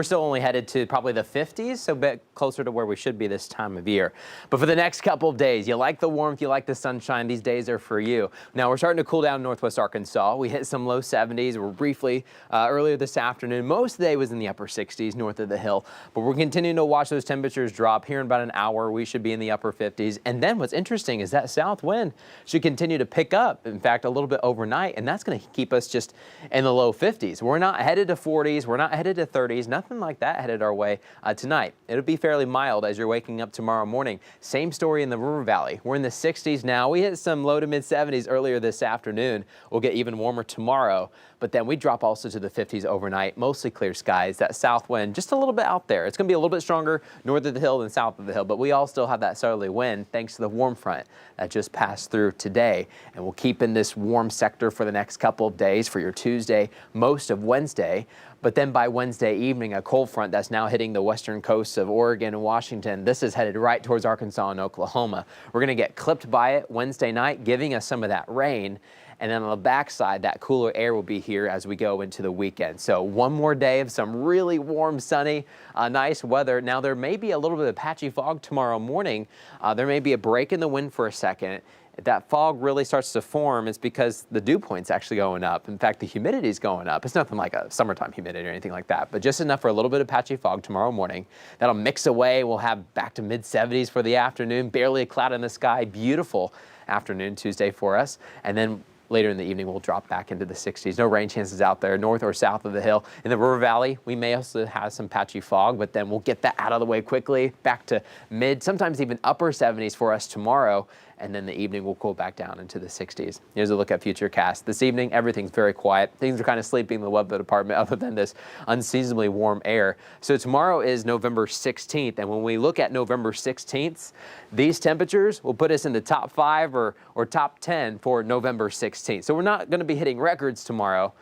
We're still only headed to probably the 50s, so a bit closer to where we should be this time of year. But for the next couple of days, you like the warmth, you like the sunshine, these days are for you. Now we're starting to cool down northwest Arkansas. We hit some low 70s. We're briefly earlier this afternoon. Most of the day was in the upper 60s north of the hill, but we're continuing to watch those temperatures drop. Here in about an hour, we should be in the upper 50s. And then what's interesting is that south wind should continue to pick up, in fact, a little bit overnight, and that's going to keep us just in the low 50s. We're not headed to 40s. We're not headed to 30s. Nothing like that headed our way tonight. It'll be fairly mild as you're waking up tomorrow morning. Same story in the River Valley. We're in the 60s now. We hit some low to mid 70s earlier this afternoon. We'll get even warmer tomorrow, but then we drop also to the 50s overnight. Mostly clear skies. That south wind just a little bit out there. It's going to be a little bit stronger north of the hill than south of the hill, but we all still have that southerly wind thanks to the warm front that just passed through today, and we'll keep in this warm sector for the next couple of days for your Tuesday, most of Wednesday. But then by Wednesday evening, a cold front that's now hitting the western coasts of Oregon and Washington. This is headed right towards Arkansas and Oklahoma. We're going to get clipped by it Wednesday night, giving us some of that rain. And then on the backside, that cooler air will be here as we go into the weekend. So one more day of some really warm, sunny, nice weather. Now, there may be a little bit of patchy fog tomorrow morning. There may be a break in the wind for a second. If that fog really starts to form, it's because the dew point's actually going up. In fact, the humidity is going up. It's nothing like a summertime humidity or anything like that, but just enough for a little bit of patchy fog tomorrow morning. That'll mix away. We'll have back to mid 70s for the afternoon. Barely a cloud in the sky. Beautiful afternoon Tuesday for us. And then later in the evening, we'll drop back into the 60s. No rain chances out there, north or south of the hill. In the River Valley, we may also have some patchy fog, but then we'll get that out of the way quickly, back to mid, sometimes even upper 70s for us tomorrow. And then the evening will cool back down into the 60s. Here's a look at Futurecast. This evening, everything's very quiet. Things are kind of sleeping in the weather department other than this unseasonably warm air. So tomorrow is November 16th. And when we look at November 16th, these temperatures will put us in the top 5 or top 10 for November 16th. So we're not going to be hitting records tomorrow.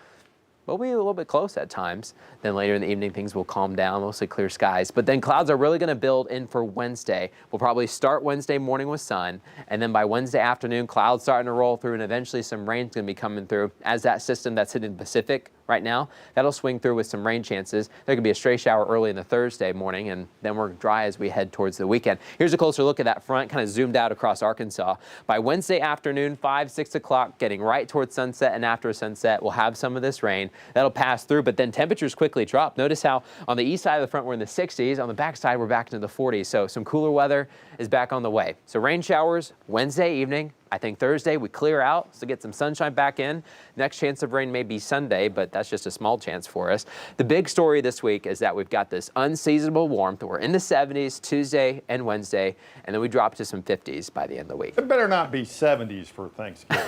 We'll be a little bit close at times. Then later in the evening, things will calm down, mostly clear skies. But then clouds are really going to build in for Wednesday. We'll probably start Wednesday morning with sun, and then by Wednesday afternoon, clouds starting to roll through, and eventually some rain's going to be coming through as that system that's hitting the Pacific right now, that'll swing through with some rain chances. There could be a stray shower early in the Thursday morning, and then we're dry as we head towards the weekend. Here's a closer look at that front, kind of zoomed out across Arkansas. By Wednesday afternoon, 5, 6 o'clock, getting right towards sunset, and after sunset, we'll have some of this rain. That'll pass through, but then temperatures quickly drop. Notice how on the east side of the front, we're in the 60s. On the back side, we're back into the 40s. So some cooler weather is back on the way. So rain showers Wednesday evening. I think Thursday we clear out, so get some sunshine back in. Next chance of rain may be Sunday, but that's just a small chance for us. The big story this week is that we've got this unseasonable warmth. We're in the 70s Tuesday and Wednesday, and then we drop to some 50s by the end of the week. It better not be 70s for Thanksgiving.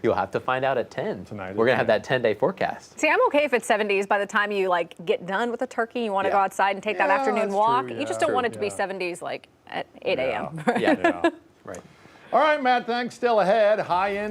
You'll have to find out at 10. Tonight We're going to have that 10-day forecast. See, I'm okay if it's 70s by the time you get done with the turkey. You want to go outside and take that afternoon walk. True, You just don't want it to be 70s at 8 a.m. Yeah. Right. All right, Matt, thanks. Still ahead, high end.